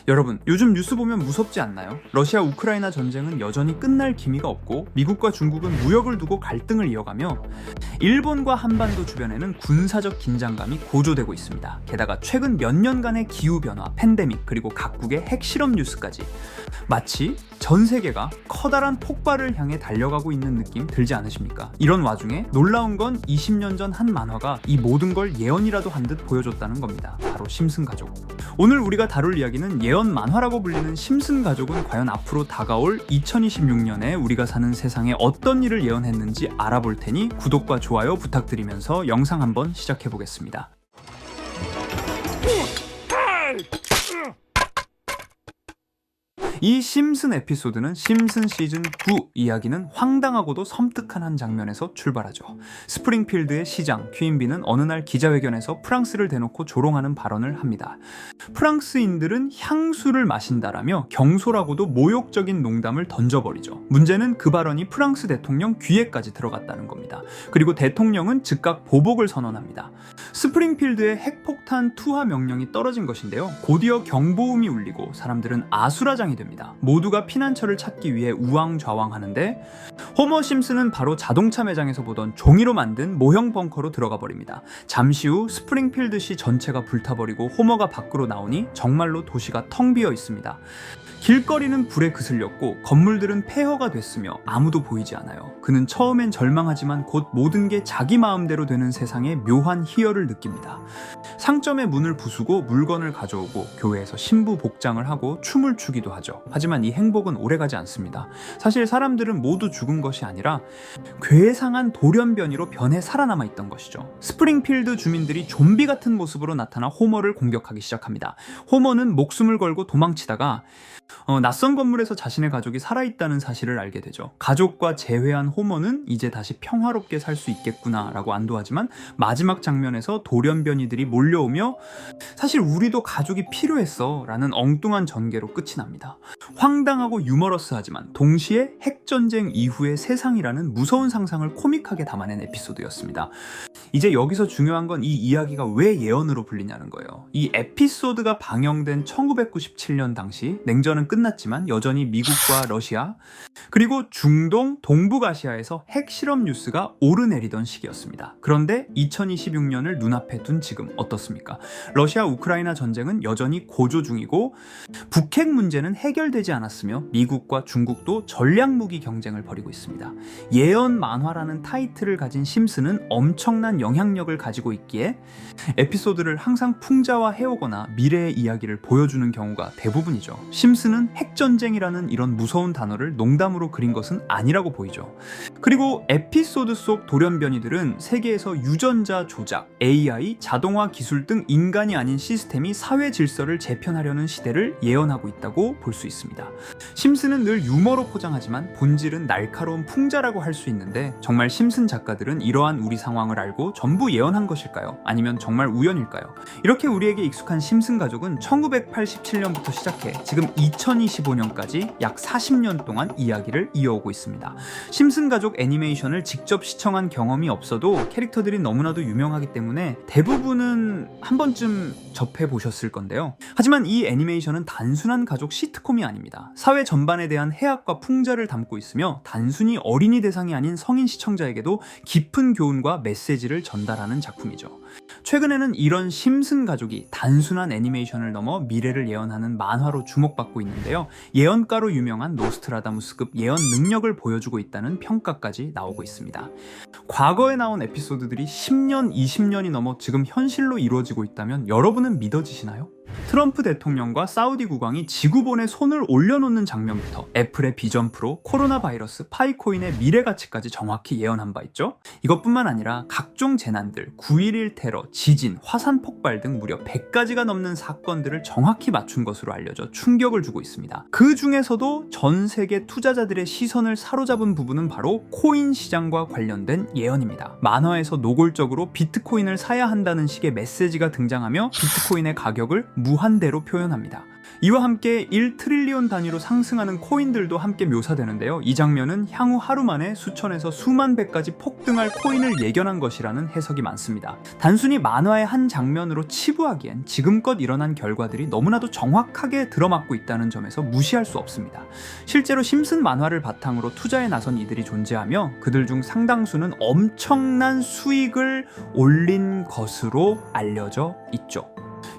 여러분, 요즘 뉴스 보면 무섭지 않나요? 러시아 우크라이나 전쟁은 여전히 끝날 기미가 없고 미국과 중국은 무역을 두고 갈등을 이어가며 일본과 한반도 주변에는 군사적 긴장감이 고조되고 있습니다. 게다가 최근 몇 년간의 기후변화, 팬데믹, 그리고 각국의 핵실험 뉴스까지 마치 전 세계가 커다란 폭발을 향해 달려가고 있는 느낌 들지 않으십니까? 이런 와중에 놀라운 건 20년 전 한 만화가 이 모든 걸 예언이라도 한 듯 보여줬다는 겁니다. 바로 심슨 가족. 오늘 우리가 다룰 이야기는 예언 만화라고 불리는 심슨 가족은 과연 앞으로 다가올 2026년에 우리가 사는 세상에 어떤 일을 예언했는지 알아볼 테니 구독과 좋아요 부탁드리면서 영상 한번 시작해 보겠습니다. 이 심슨 에피소드는 심슨 시즌 9 이야기는 황당하고도 섬뜩한 한 장면에서 출발하죠. 스프링필드의 시장 퀴인비는 어느 날 기자회견에서 프랑스를 대놓고 조롱하는 발언을 합니다. 프랑스인들은 향수를 마신다라며 경솔하고도 모욕적인 농담을 던져버리죠. 문제는 그 발언이 프랑스 대통령 귀에까지 들어갔다는 겁니다. 그리고 대통령은 즉각 보복을 선언합니다. 스프링필드의 핵폭탄 투하 명령이 떨어진 것인데요. 곧이어 경보음이 울리고 사람들은 아수라장이 됩니다. 모두가 피난처를 찾기 위해 우왕좌왕하는데 호머 심슨은 바로 자동차 매장에서 보던 종이로 만든 모형 벙커로 들어가 버립니다. 잠시 후 스프링필드시 전체가 불타버리고 호머가 밖으로 나오니 정말로 도시가 텅 비어 있습니다. 길거리는 불에 그슬렸고 건물들은 폐허가 됐으며 아무도 보이지 않아요. 그는 처음엔 절망하지만 곧 모든 게 자기 마음대로 되는 세상에 묘한 희열을 느낍니다. 상점의 문을 부수고 물건을 가져오고 교회에서 신부 복장을 하고 춤을 추기도 하죠. 하지만 이 행복은 오래가지 않습니다. 사실 사람들은 모두 죽은 것이 아니라 괴상한 돌연변이로 변해 살아남아 있던 것이죠. 스프링필드 주민들이 좀비 같은 모습으로 나타나 호머를 공격하기 시작합니다. 호머는 목숨을 걸고 도망치다가 낯선 건물에서 자신의 가족이 살아있다는 사실을 알게 되죠. 가족과 재회한 호머는 이제 다시 평화롭게 살 수 있겠구나 라고 안도하지만 마지막 장면에서 돌연변이들이 몰려오며 사실 우리도 가족이 필요했어 라는 엉뚱한 전개로 끝이 납니다. 황당하고 유머러스하지만 동시에 핵전쟁 이후의 세상이라는 무서운 상상을 코믹하게 담아낸 에피소드였습니다. 이제 여기서 중요한 건 이 이야기가 왜 예언으로 불리냐는 거예요. 이 에피소드가 방영된 1997년 당시 냉전은 끝났지만 여전히 미국과 러시아 그리고 중동, 동북아시아에서 핵실험 뉴스가 오르내리던 시기였습니다. 그런데 2026년을 눈앞에 둔 지금 어떻습니까? 러시아 우크라이나 전쟁은 여전히 고조 중이고 북핵 문제는 해결되지 않았으며 미국과 중국도 전략무기 경쟁을 벌이고 있습니다. 예언 만화라는 타이틀을 가진 심슨은 엄청난 영향력을 가지고 있기에 에피소드를 항상 풍자화해오거나 미래의 이야기를 보여주는 경우가 대부분이죠. 심슨은 핵전쟁이라는 이런 무서운 단어를 농담으로 그린 것은 아니라고 보이죠. 그리고 에피소드 속 돌연변이들은 세계에서 유전자 조작, AI, 자동화 기술 등 인간이 아닌 시스템이 사회 질서를 재편하려는 시대를 예언하고 있다고 볼 수 있습니다. 심슨은 늘 유머로 포장하지만 본질은 날카로운 풍자라고 할 수 있는데 정말 심슨 작가들은 이러한 우리 상황을 알고 전부 예언한 것일까요? 아니면 정말 우연일까요? 이렇게 우리에게 익숙한 심슨 가족은 1987년부터 시작해 지금 2025년까지 약 40년 동안 이야기를 이어오고 있습니다. 심슨 가족 애니메이션을 직접 시청한 경험이 없어도 캐릭터들이 너무나도 유명하기 때문에 대부분은 한 번쯤 접해보셨을 건데요. 하지만 이 애니메이션은 단순한 가족 시트콤이 아닙니다. 사회 전반에 대한 해악과 풍자를 담고 있으며 단순히 어린이 대상이 아닌 성인 시청자에게도 깊은 교훈과 메시지를 전달하는 작품이죠. 최근에는 이런 심슨 가족이 단순한 애니메이션을 넘어 미래를 예언하는 만화로 주목받고 있는데요. 예언가로 유명한 노스트라다무스급 예언 능력을 보여주고 있다는 평가까지 나오고 있습니다. 과거에 나온 에피소드들이 10년, 20년이 넘어 지금 현실로 이루어지고 있다면 여러분은 믿어지시나요? 트럼프 대통령과 사우디 국왕이 지구본에 손을 올려놓는 장면부터 애플의 비전 프로, 코로나 바이러스, 파이코인의 미래 가치까지 정확히 예언한 바 있죠. 이것뿐만 아니라 각종 재난들, 9.11 테러, 지진, 화산 폭발 등 무려 100가지가 넘는 사건들을 정확히 맞춘 것으로 알려져 충격을 주고 있습니다. 그 중에서도 전 세계 투자자들의 시선을 사로잡은 부분은 바로 코인 시장과 관련된 예언입니다. 만화에서 노골적으로 비트코인을 사야 한다는 식의 메시지가 등장하며 비트코인의 가격을 무한대로 표현합니다. 이와 함께 1트릴리온 단위로 상승하는 코인들도 함께 묘사되는데요. 이 장면은 향후 하루 만에 수천에서 수만 배까지 폭등할 코인을 예견한 것이라는 해석이 많습니다. 단순히 만화의 한 장면으로 치부하기엔 지금껏 일어난 결과들이 너무나도 정확하게 들어맞고 있다는 점에서 무시할 수 없습니다. 실제로 심슨 만화를 바탕으로 투자에 나선 이들이 존재하며 그들 중 상당수는 엄청난 수익을 올린 것으로 알려져 있죠.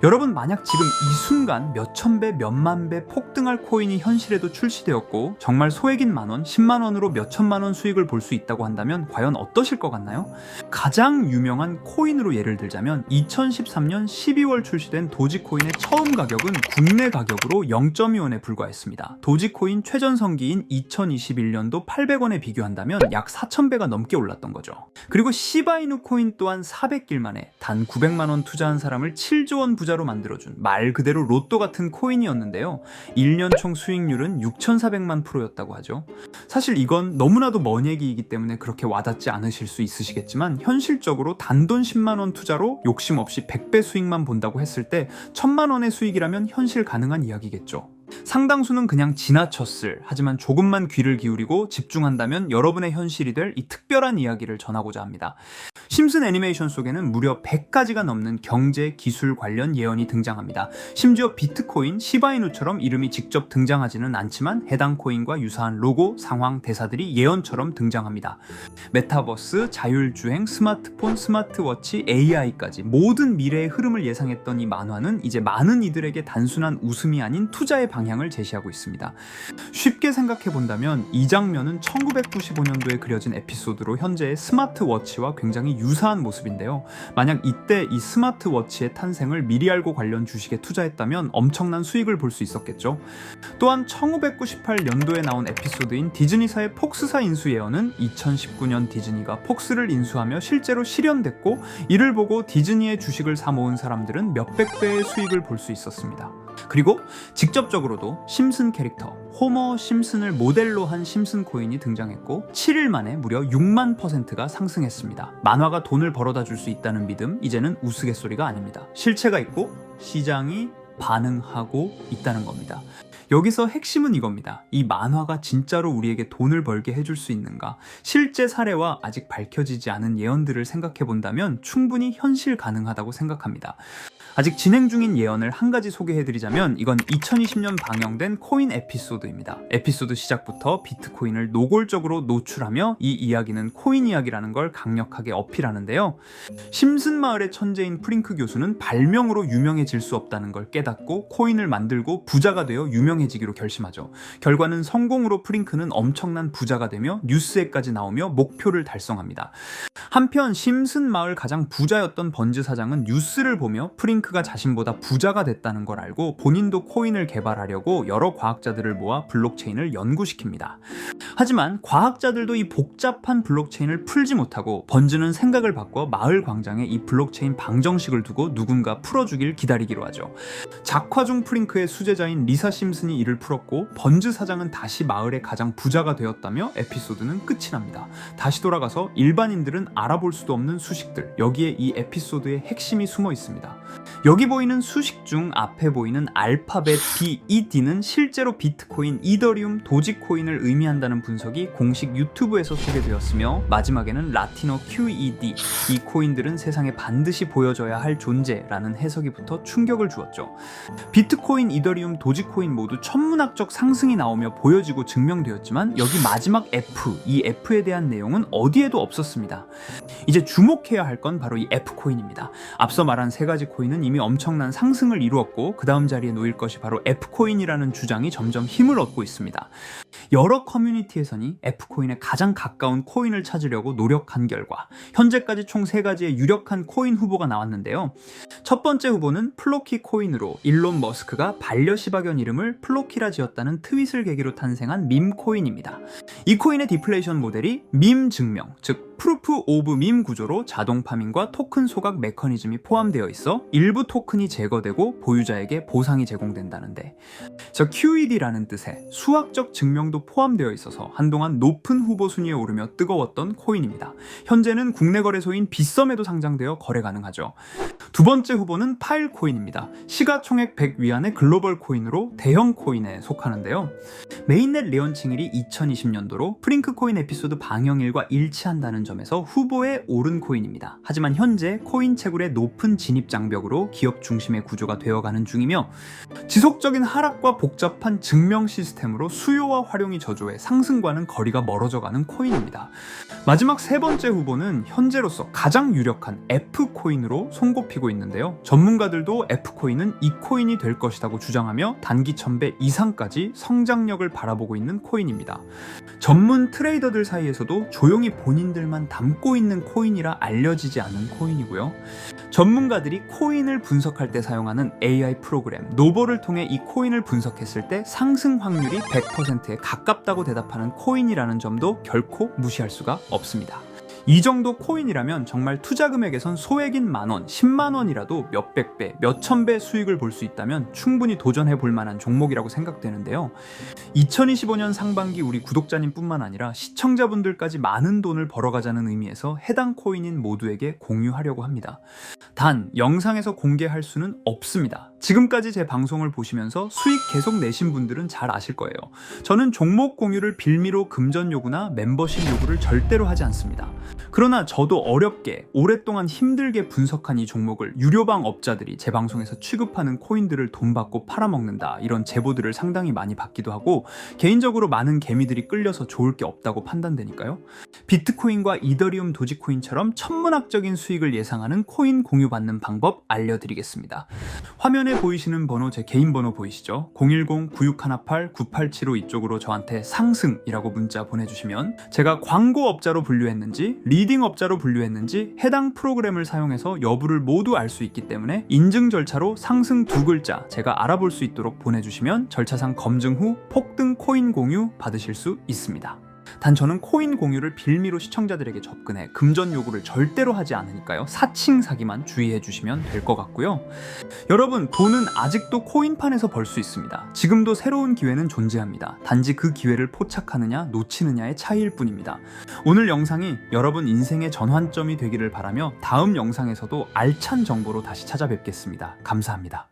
여러분, 만약 지금 이 순간 몇천 배, 몇만 배 폭등할 코인이 현실에도 출시되었고 정말 소액인 만원, 10만원으로 몇천만원 수익을 볼 수 있다고 한다면 과연 어떠실 것 같나요? 가장 유명한 코인으로 예를 들자면 2013년 12월 출시된 도지코인의 처음 가격은 국내 가격으로 0.2원에 불과했습니다. 도지코인 최전성기인 2021년도 800원에 비교한다면 약 4,000배가 넘게 올랐던 거죠. 그리고 시바이누 코인 또한 400길 만에 단 900만원 투자한 사람을 7조 원 부자로 만들어준 말 그대로 로또 같은 코인이었는데요. 1년 총 수익률은 6,400만 %였다고 하죠. 사실 이건 너무나도 먼 얘기이기 때문에 그렇게 와닿지 않으실 수 있으시겠지만 현실적으로 단돈 10만원 투자로 욕심 없이 100배 수익만 본다고 했을 때 1,000만원의 수익이라면 현실 가능한 이야기겠죠. 상당수는 그냥 지나쳤을, 하지만 조금만 귀를 기울이고 집중한다면 여러분의 현실이 될 이 특별한 이야기를 전하고자 합니다. 심슨 애니메이션 속에는 무려 100가지가 넘는 경제, 기술 관련 예언이 등장합니다. 심지어 비트코인, 시바이누처럼 이름이 직접 등장하지는 않지만 해당 코인과 유사한 로고, 상황, 대사들이 예언처럼 등장합니다. 메타버스, 자율주행, 스마트폰, 스마트워치, AI까지 모든 미래의 흐름을 예상했던 이 만화는 이제 많은 이들에게 단순한 웃음이 아닌 투자의 방향을 제시하고 있습니다. 쉽게 생각해 본다면 이 장면은 1995년도에 그려진 에피소드로 현재의 스마트워치와 굉장히 유사한 모습인데요. 만약 이때 이 스마트워치의 탄생을 미리 알고 관련 주식에 투자했다면 엄청난 수익을 볼 수 있었겠죠. 또한 1998년도에 나온 에피소드인 디즈니사의 폭스사 인수 예언은 2019년 디즈니가 폭스를 인수하며 실제로 실현됐고, 이를 보고 디즈니의 주식을 사 모은 사람들은 몇백 배의 수익을 볼 수 있었습니다. 그리고 직접적으로도 심슨 캐릭터 호머 심슨을 모델로 한 심슨 코인이 등장했고 7일 만에 무려 6만 %가 상승했습니다. 만화가 돈을 벌어다 줄 수 있다는 믿음, 이제는 우스갯소리가 아닙니다. 실체가 있고 시장이 반응하고 있다는 겁니다. 여기서 핵심은 이겁니다. 이 만화가 진짜로 우리에게 돈을 벌게 해줄 수 있는가? 실제 사례와 아직 밝혀지지 않은 예언들을 생각해 본다면 충분히 현실 가능하다고 생각합니다. 아직 진행 중인 예언을 한 가지 소개해드리자면 이건 2020년 방영된 코인 에피소드입니다. 에피소드 시작부터 비트코인을 노골적으로 노출하며 이 이야기는 코인 이야기라는 걸 강력하게 어필하는데요. 심슨 마을의 천재인 프링크 교수는 발명으로 유명해질 수 없다는 걸 깨닫고 코인을 만들고 부자가 되어 유명해지기로 결심하죠. 결과는 성공으로 프링크는 엄청난 부자가 되며 뉴스에까지 나오며 목표를 달성합니다. 한편 심슨 마을 가장 부자였던 번즈 사장은 뉴스를 보며 프링크가 자신보다 부자가 됐다는 걸 알고 본인도 코인을 개발하려고 여러 과학자들을 모아 블록체인을 연구시킵니다. 하지만 과학자들도 이 복잡한 블록체인을 풀지 못하고 번즈는 생각을 바꿔 마을 광장에 이 블록체인 방정식을 두고 누군가 풀어주길 기다리기로 하죠. 작화 중 프링크의 수제자인 리사 심슨이 이를 풀었고 번즈 사장은 다시 마을의 가장 부자가 되었다며 에피소드는 끝이 납니다. 다시 돌아가서 일반인들은 알아볼 수도 없는 수식들, 여기에 이 에피소드의 핵심이 숨어 있습니다. 여기 보이는 수식 중 앞에 보이는 알파벳 B, 이 D는 실제로 비트코인, 이더리움, 도지코인을 의미한다는 분석이 공식 유튜브에서 소개되었으며 마지막에는 라틴어 QED, 이 코인들은 세상에 반드시 보여줘야 할 존재라는 해석이 붙어 충격을 주었죠. 비트코인, 이더리움, 도지코인 모두 천문학적 상승이 나오며 보여지고 증명되었지만 여기 마지막 F, 이 F에 대한 내용은 어디에도 없었습니다. 이제 주목해야 할 건 바로 이 F코인입니다. 앞서 말한 세 가지 코인은 이미 엄청난 상승을 이루었고 그 다음 자리에 놓일 것이 바로 F코인이라는 주장이 점점 힘을 얻고 있습니다. 여러 커뮤니티에서는 F코인에 가장 가까운 코인을 찾으려고 노력한 결과 현재까지 총 3가지의 유력한 코인 후보가 나왔는데요. 첫 번째 후보는 플로키 코인으로 일론 머스크가 반려시바견 이름을 플로키라 지었다는 트윗을 계기로 탄생한 밈코인입니다. 이 코인의 디플레이션 모델이 밈 증명, 즉 프루프 오브 밈 구조로 자동 파밍과 토큰 소각 메커니즘이 포함되어 있어 일부 토큰이 제거되고 보유자에게 보상이 제공된다는데, QED라는 뜻의 수학적 증명도 포함되어 있어서 한동안 높은 후보 순위에 오르며 뜨거웠던 코인입니다. 현재는 국내 거래소인 빗썸에도 상장되어 거래 가능하죠. 두 번째 후보는 파일코인입니다. 시가총액 100 위안의 글로벌 코인으로 대형 코인에 속하는데요. 메인넷 레언칭일이 2020년도로 프링크 코인 에피소드 방영일과 일치한다는 점에서 후보에 오른 코인입니다. 하지만 현재 코인 채굴의 높은 진입 장벽으로 기업 중심의 구조가 되어가는 중이며, 지속적인 하락과 복잡한 증명 시스템으로 수요와 활용이 저조해 상승과는 거리가 멀어져가는 코인입니다. 마지막 세 번째 후보는 현재로서 가장 유력한 F코인으로 손꼽히고 있는데요. 전문가들도 F코인은 이 코인이 될 것이라고 주장하며 단기 1000배 이상까지 성장력을 바라보고 있는 코인입니다. 전문 트레이더들 사이에서도 조용히 본인들만 담고 있는 코인이라 알려지지 않은 코인이고요. 전문가들이 코인을 분석할 때 사용하는 AI 프로그램 노보를 통해 이 코인을 분석했을 때 상승 확률이 100%에 가깝다고 대답하는 코인이라는 점도 결코 무시할 수가 없습니다. 이 정도 코인이라면 정말 투자 금액에선 소액인 만원, 10만원이라도 몇백 배, 몇천 배 수익을 볼 수 있다면 충분히 도전해 볼 만한 종목이라고 생각되는데요. 2025년 상반기 우리 구독자님 뿐만 아니라 시청자분들까지 많은 돈을 벌어가자는 의미에서 해당 코인인 모두에게 공유하려고 합니다. 단, 영상에서 공개할 수는 없습니다. 지금까지 제 방송을 보시면서 수익 계속 내신 분들은 잘 아실 거예요. 저는 종목 공유를 빌미로 금전 요구나 멤버십 요구를 절대로 하지 않습니다. 그러나 저도 어렵게 오랫동안 힘들게 분석한 이 종목을 유료방 업자들이 제 방송에서 취급하는 코인들을 돈 받고 팔아먹는다, 이런 제보들을 상당히 많이 받기도 하고 개인적으로 많은 개미들이 끌려서 좋을 게 없다고 판단되니까요. 비트코인과 이더리움 도지코인처럼 천문학적인 수익을 예상하는 코인 공유받는 방법 알려드리겠습니다. 화면에 보이시는 번호, 제 개인 번호 보이시죠? 010-9618-9875 이쪽으로 저한테 상승이라고 문자 보내주시면 제가 광고업자로 분류했는지 리딩업자로 분류했는지 해당 프로그램을 사용해서 여부를 모두 알 수 있기 때문에 인증 절차로 상승 2글자 제가 알아볼 수 있도록 보내주시면 절차상 검증 후 폭등 코인 공유 받으실 수 있습니다. 단 저는 코인 공유를 빌미로 시청자들에게 접근해 금전 요구를 절대로 하지 않으니까요. 사칭 사기만 주의해 주시면 될 것 같고요. 여러분, 돈은 아직도 코인판에서 벌 수 있습니다. 지금도 새로운 기회는 존재합니다. 단지 그 기회를 포착하느냐 놓치느냐의 차이일 뿐입니다. 오늘 영상이 여러분 인생의 전환점이 되기를 바라며 다음 영상에서도 알찬 정보로 다시 찾아뵙겠습니다. 감사합니다.